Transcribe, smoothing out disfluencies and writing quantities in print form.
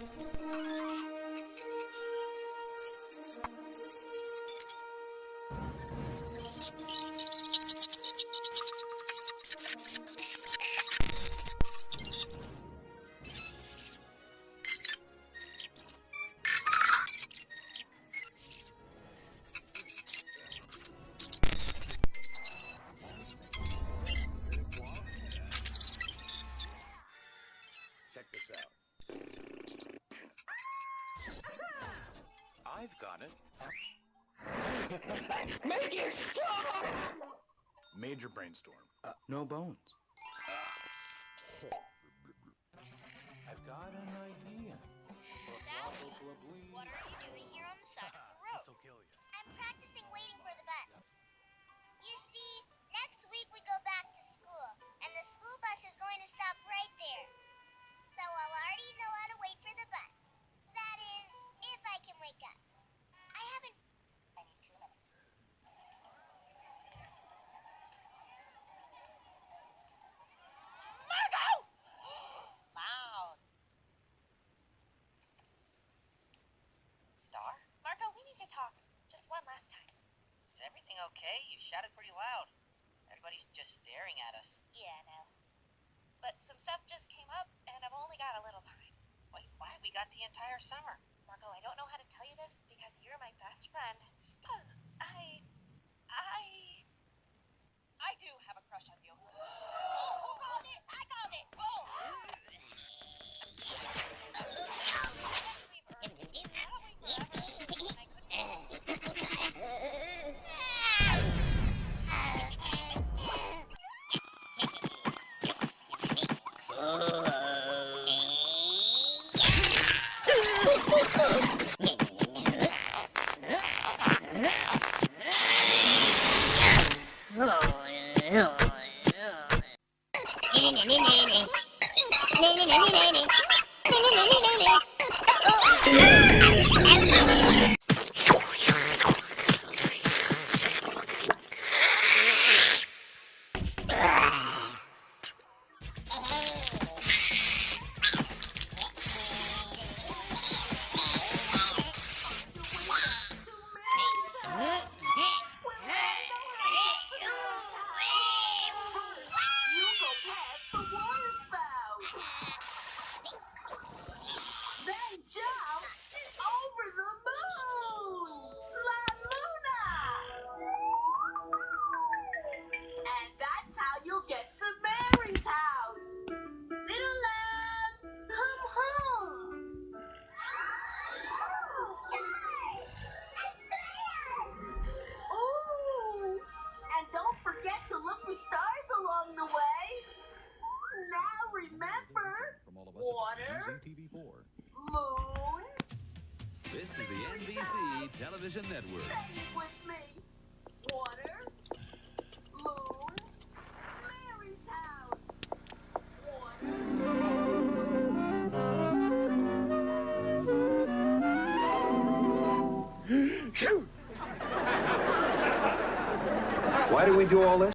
Check this out. I've got it. Make it stop! Major brainstorm. No bones. I've got an idea. Sally, what are you doing here on the side of the road? This'll kill you. I'm practicing waiting for the bus. You see, next week we go back to school, and the school bus is going to stop right there. So I'll already know how to wait for the bus. That is, if I can wake up. I need 2 minutes. Margo! Loud. Star? Marco, we need to talk. Just one last time. Is everything okay? You shouted pretty loud. Everybody's just staring at us. Yeah, I know. But some stuff just came up, and I've only got a little time. Wait, why? We got the entire summer. Marco, I don't know how to tell you this because you're my best friend. Because I do have a crush on you. Oh, who called it? I called it. Boom. I had to leave early. Probably forever. And I This is the NBC Television Network. Say it with me. Water, moon, Mary's house. Why do we do all this?